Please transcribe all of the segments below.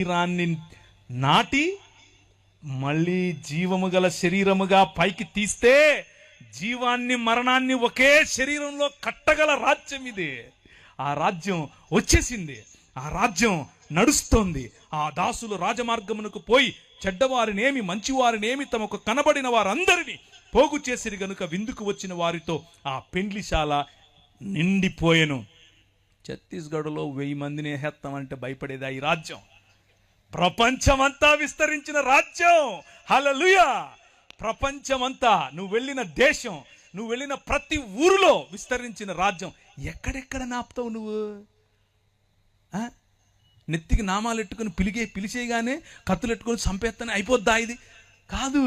శరీరాన్ని నాటి మళ్ళీ జీవము గల శరీరముగా పైకి తీస్తే జీవాన్ని మరణాన్ని ఒకే శరీరంలో కట్టగల రాజ్యం ఇది. ఆ రాజ్యం వచ్చేసింది, ఆ రాజ్యం నడుస్తోంది. ఆ దాసులు రాజమార్గమునకు పోయి చెడ్డవారినేమి మంచివారినేమి తమకు కనబడిన వారందరినీ పోగు చేసిరి గనుక విందుకు వచ్చిన వారితో ఆ పెండ్లిశాల నిండిపోయెను. ఛత్తీస్గఢ్లో 1000 మందిని వేస్తామంటే భయపడేదా ఈ రాజ్యం? ప్రపంచమంతా విస్తరించిన రాజ్యం. హల్లెలూయా! ప్రపంచమంతా, నువ్వు వెళ్ళిన దేశం, నువ్వు వెళ్ళిన ప్రతి ఊరిలో విస్తరించిన రాజ్యం. ఎక్కడెక్కడ నాపుతావు నువ్వు? నెత్తికి నామాలు ఎట్టుకుని పిలిచేయగానే కత్తులు ఎట్టుకొని చంపేస్తానే అయిపోద్దా? ఇది కాదు.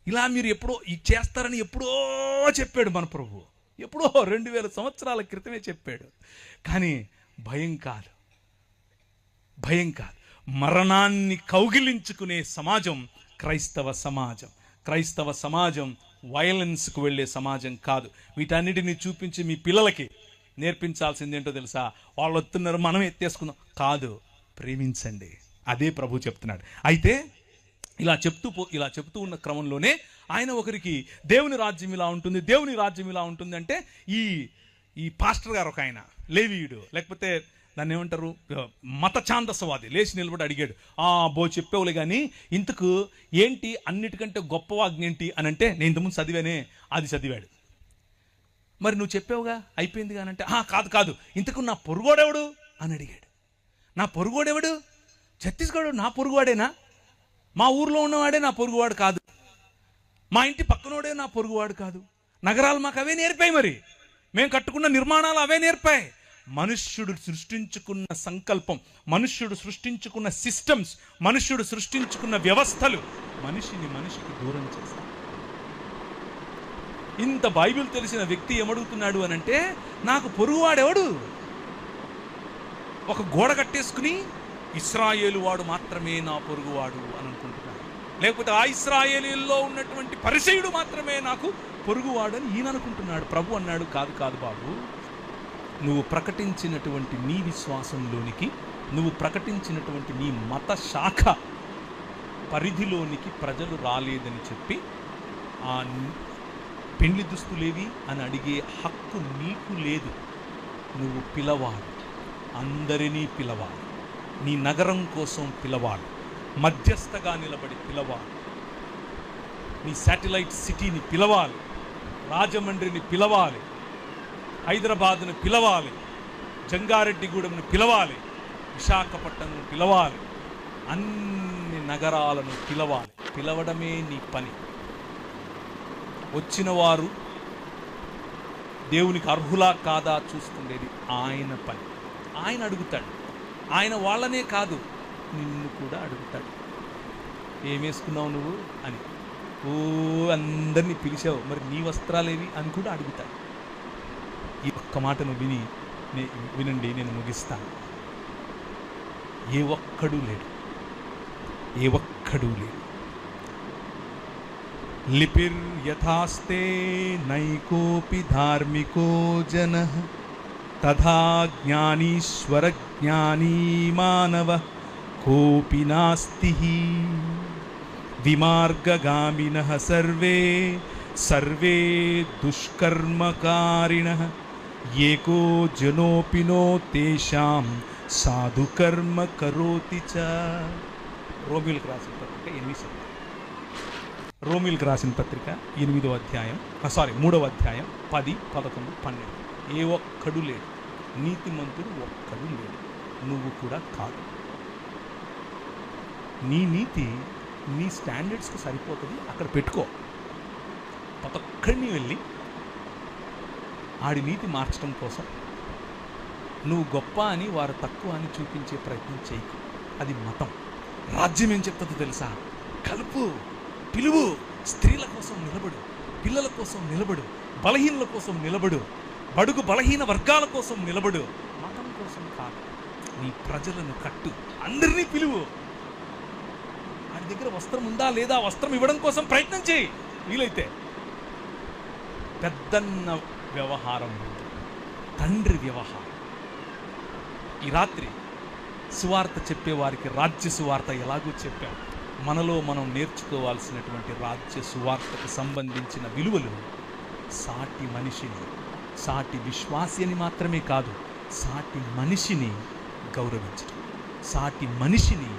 ఇలా మీరు ఎప్పుడో చేస్తారని ఎప్పుడో చెప్పాడు మన ప్రభు. ఎప్పుడో 2000 సంవత్సరాల క్రితమే చెప్పాడు. కానీ భయం కాదు, భయం కాదు. మరణాన్ని కౌగిలించుకునే సమాజం క్రైస్తవ సమాజం. క్రైస్తవ సమాజం వైలెన్స్కు వెళ్ళే సమాజం కాదు. వీటన్నిటిని చూపించి మీ పిల్లలకి నేర్పించాల్సింది ఏంటో తెలుసా? వాళ్ళు వస్తున్నారు మనం ఎత్తేసుకుందాం కాదు, ప్రేమించండి. అదే ప్రభు చెప్తున్నాడు. అయితే ఇలా చెప్తూ ఉన్న క్రమంలోనే ఆయన ఒకరికి దేవుని రాజ్యం ఇలా ఉంటుంది, దేవుని రాజ్యం ఇలా ఉంటుంది అంటే ఈ పాస్టర్ గారు ఒక ఆయన లేవీయుడు, లేకపోతే దాన్ని ఏమంటారు, మత ఛాందసవాది లేచి నిలబడి అడిగాడు, చెప్పేవులే కానీ ఇంతకు ఏంటి అన్నిటికంటే గొప్ప ఆజ్ఞ ఏంటి అని అంటే, నేను ఇంతకుముందు చదివానే అది చదివాడు. మరి నువ్వు చెప్పావుగా అయిపోయింది కానంటే, కాదు ఇంతకు నా పొరుగోడెవడు అని అడిగాడు. నా పొరుగోడెవడు? ఛత్తీస్గఢ్ నా పొరుగువాడేనా? మా ఊర్లో ఉన్నవాడే నా పొరుగువాడు కాదు, మా ఇంటి పక్కనోడే నా పొరుగువాడు కాదు. నగరాలు మాకు అవే నేర్పాయి, మరి మేము కట్టుకున్న నిర్మాణాలు అవే నేర్పాయి. మనుష్యుడు సృష్టించుకున్న సంకల్పం, మనుష్యుడు సృష్టించుకున్న సిస్టమ్స్, మనుష్యుడు సృష్టించుకున్న వ్యవస్థలు మనిషికి దూరం చేస్తాయి. ఇంత బైబిల్ తెలిసిన వ్యక్తి ఏమడుగుతున్నాడు అని అంటే, నాకు పొరుగువాడెవడు? ఒక గోడ కట్టేసుకుని ఇశ్రాయేలు వాడు మాత్రమే నా పొరుగువాడు అని అనుకుంటున్నాడు. లేకపోతే ఆ ఇశ్రాయేలీల్లో ఉన్నటువంటి పరిసయుడు మాత్రమే నాకు పొరుగువాడు అని ఈయన అనుకుంటున్నాడు. ప్రభు అన్నాడు, కాదు బాబు, నువ్వు ప్రకటించినటువంటి నీ విశ్వాసంలోనికి, నువ్వు ప్రకటించినటువంటి నీ మత శాఖ పరిధిలోనికి ప్రజలు రాలేదని చెప్పి ఆ పెండ్లి దుస్తులేవి అని అడిగే హక్కు నీకు లేదు. నువ్వు పిలవాలి, అందరినీ పిలవాలి, నీ నగరం కోసం పిలవాలి, మధ్యస్థగా నిలబడి పిలవాలి, నీ శాటిలైట్ సిటీని పిలవాలి, రాజమండ్రిని పిలవాలి, హైదరాబాద్ను పిలవాలి, జంగారెడ్డిగూడెంను పిలవాలి, విశాఖపట్నంను పిలవాలి, అన్ని నగరాలను పిలవాలి. పిలవడమే నీ పని. వచ్చిన వారు దేవునికి అర్హులా కాదా చూసుకునేది ఆయన పని. ఆయన అడుగుతాడు. ఆయన వాళ్ళనే కాదు, నిన్ను కూడా అడుగుతాడు. ఏమేసుకున్నావు నువ్వు అని. అందరినీ పిలిచావు, మరి నీ వస్త్రాలేవి అని కూడా అడుగుతాడు. ఈ ఒక్క మాటను వినండి, నేను ముగిస్తాను. ఏ ఒక్కడూ లేడు. లిపిర్ యథాస్తే నైకోపి ధార్మికో జనః తథా జ్ఞానీశ్వర జ్ఞానీ మానవ కోపి నాస్తి. విమార్గగామినః సర్వే దుష్కర్మకారిణః ఏకో జనోపినో తేషాం సాధుకర్మ కరోతి చ. రోమిల్కి రాసిన పత్రిక 8 రోమిల్కి రాసిన పత్రిక 3వ అధ్యాయం 10, 11, 12. ఏ ఒక్కడు లేడు, నీతిమంతుడు ఒక్కడు లేడు, నువ్వు కూడా కాదు. నీ నీతి నీ స్టాండర్డ్స్కి సరిపోతుంది, అక్కడ పెట్టుకో. ప్రతి ఒక్కడిని వెళ్ళి ఆడి నీతి మార్చడం కోసం నువ్వు గొప్ప అని వారు తక్కువ అని చూపించే ప్రయత్నం చేయకు. అది మతం. రాజ్యం ఏం చెప్తుందో తెలుసా? కలుపు, పిలువు, స్త్రీల కోసం నిలబడు, పిల్లల కోసం నిలబడు, బలహీనుల కోసం నిలబడు, బడుగు బలహీన వర్గాల కోసం నిలబడు. మతం కోసం కాదు. నీ ప్రజలను కట్టు, అందరినీ పిలువు. వాడి దగ్గర వస్త్రం ఉందా లేదా, వస్త్రం ఇవ్వడం కోసం ప్రయత్నం చేయి. వీలైతే పెద్దన్న వ్యవహారం, తండ్రి వ్యవహారం. ఈ రాత్రి సువార్త చెప్పేవారికి రాజ్య సువార్త ఎలాగో చెప్పాం. మనలో మనం నేర్చుకోవాల్సినటువంటి రాజ్య సువార్తకు సంబంధించిన విలువలు సాటి మనిషిని, సాటి విశ్వాసి అని మాత్రమే కాదు, సాటి మనిషిని గౌరవించడం, సాటి మనిషిని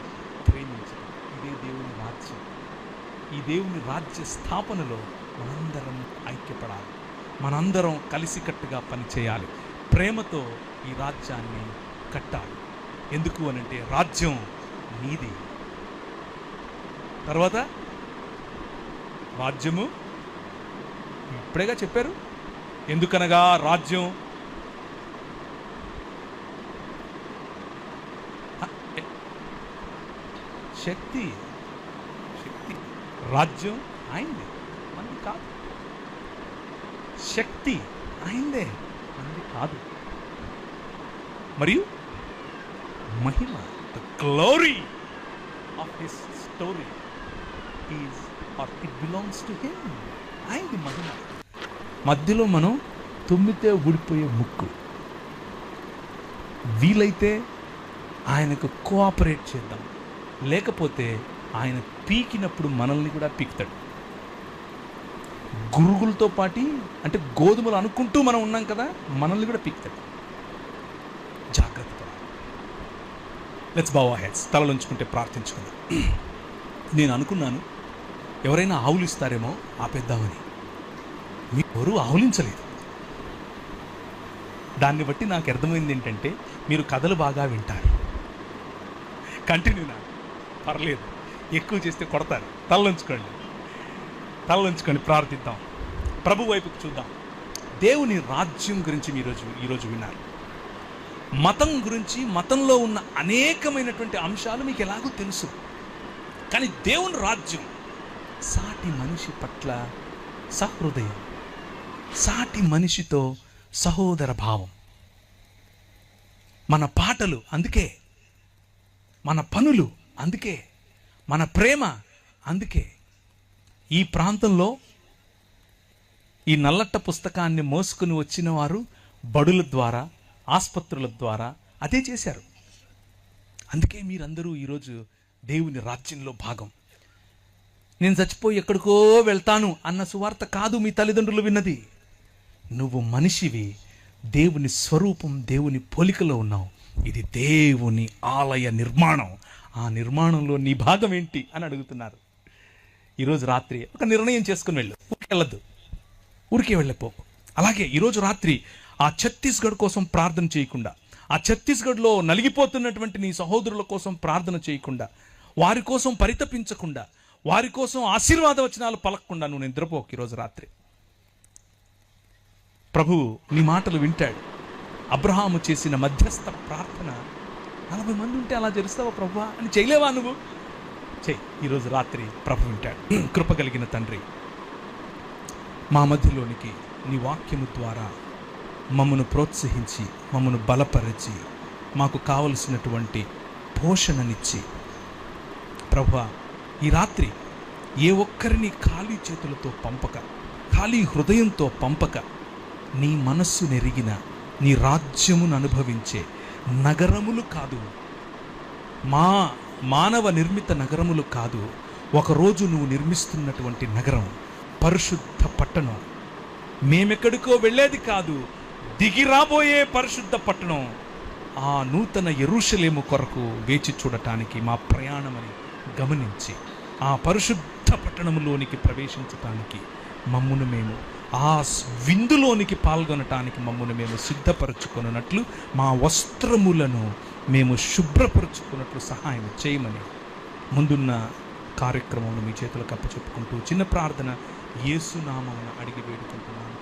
ప్రేమించడం. ఇదే దేవుని రాజ్యం. ఈ దేవుని రాజ్య స్థాపనలో మనందరం ఐక్యపడాలి, మనందరం కలిసికట్టుగా పనిచేయాలి, ప్రేమతో ఈ రాజ్యాన్ని కట్టాలి. ఎందుకు అనంటే రాజ్యం నీది. తర్వాత రాజ్యము ఇప్పుడేగా చెప్పారు. ఎందుకనగా రాజ్యం శక్తి, శక్తి. రాజ్యం ఆయనదే, మనది కాదు. శక్తి ఆయనదే, మనది కాదు. మరియు మహిమ, the glory of his story is or it belongs to him. ఆయనది మహిమ. మధ్యలో మనం తుమ్మితే ఊడిపోయే ముక్కు. వీలైతే ఆయనకు కోఆపరేట్ చేద్దాం, లేకపోతే ఆయన పీకినప్పుడు మనల్ని కూడా పీకుతాడు. గురుగులతో పాటి అంటే గోధుమలు అనుకుంటూ మనం ఉన్నాం కదా, మనల్ని కూడా పీకుతాడు. జాగ్రత్త పడాలి. Let's bow our heads. తలలుంచుకుంటే ప్రార్థించుకుందాం. నేను అనుకున్నాను ఎవరైనా ఆవులు ఇస్తారేమో ఆపేద్దామని. ఎవరు ఆవులించలేదు. దాన్ని బట్టి నాకు అర్థమైంది ఏంటంటే మీరు కథలు బాగా వింటారు. కంటిన్యూ నా పర్లేదు, ఎక్కువ చేస్తే కొడతారు. తలలుంచుకొని ప్రార్థిద్దాం, ప్రభు వైపుకు చూద్దాం. దేవుని రాజ్యం గురించి ఈరోజు విన్నారు. మతం గురించి, మతంలో ఉన్న అనేకమైనటువంటి అంశాలు మీకు ఎలాగో తెలుసు. కానీ దేవుని రాజ్యం సాటి మనిషి పట్ల సహృదయం, సాటి మనిషితో సహోదర భావం. మన పాటలు అందుకే, మన పనులు అందుకే, మన ప్రేమ అందుకే. ఈ ప్రాంతంలో ఈ నల్లట్ట పుస్తకాన్ని మోసుకుని వచ్చిన వారు బడుల ద్వారా, ఆసుపత్రుల ద్వారా అదే చేశారు. అందుకే మీరందరూ ఈరోజు దేవుని రాజ్యంలో భాగం. నేను చచ్చిపోయి ఎక్కడికో వెళ్తాను అన్న సువార్త కాదు మీ తల్లిదండ్రులు విన్నది. నువ్వు మనిషివి, దేవుని స్వరూపం, దేవుని పోలికలో ఉన్నావు. ఇది దేవుని ఆలయ నిర్మాణం. ఆ నిర్మాణంలో నీ భాగం ఏంటి అని అడుగుతున్నారు. ఈరోజు రాత్రి ఒక నిర్ణయం చేసుకుని వెళ్ళు. వెళ్ళద్దు, ఊరికే వెళ్ళిపో. అలాగే ఈరోజు రాత్రి ఆ ఛత్తీస్గఢ్ కోసం ప్రార్థన చేయకుండా, ఆ ఛత్తీస్గఢ్లో నలిగిపోతున్నటువంటి నీ సహోదరుల కోసం ప్రార్థన చేయకుండా, వారి కోసం పరితపించకుండా, వారి కోసం ఆశీర్వాద వచనాలు పలకకుండా నువ్వు నిద్రపోకు. ఈరోజు రాత్రి ప్రభువు నీ మాటలు వింటాడు. అబ్రహాము చేసిన మధ్యస్థ ప్రార్థన 40 మంది ఉంటే అలా చేస్తావా ప్రభువా అని చేయలేవా నువ్వు? చెయ్యి. ఈరోజు రాత్రి ప్రభు వింటాడు. కృప కలిగిన తండ్రి, మా మధ్యలోనికి నీ వాక్యము ద్వారా మమ్మను ప్రోత్సహించి, మమ్మను బలపరిచి, మాకు కావలసినటువంటి పోషణనిచ్చి, ప్రభువా ఈ రాత్రి ఏ ఒక్కరిని ఖాళీ చేతులతో పంపక, ఖాళీ హృదయంతో పంపక, నీ మనస్సు నెరిగిన, నీ రాజ్యమును అనుభవించే నగరములు కాదు, మా మానవ నిర్మిత నగరములు కాదు, ఒకరోజు నువ్వు నిర్మిస్తున్నటువంటి నగరం, పరిశుద్ధ పట్టణం, మేమెక్కడికో వెళ్ళేది కాదు, దిగి రాబోయే పరిశుద్ధ పట్టణం, ఆ నూతన యెరూషలేము కొరకు వేచి చూడటానికి మా ప్రయాణమని గమనించి, ఆ పరిశుద్ధ పట్టణములోనికి ప్రవేశించటానికి మమ్మును మేము, ఆ విందులోనికి పాల్గొనటానికి మమ్మును మేము సిద్ధపరచుకున్నట్లు, మా వస్త్రములను మేము శుభ్రపరచుకున్నట్లు సహాయం చేయమని ముందున్న కార్యక్రమం మీ చేతులకు అప్పచెప్పుకుంటూ చిన్న ప్రార్థన యేసు నామమున అడిగి వేడుకుంటున్నాను.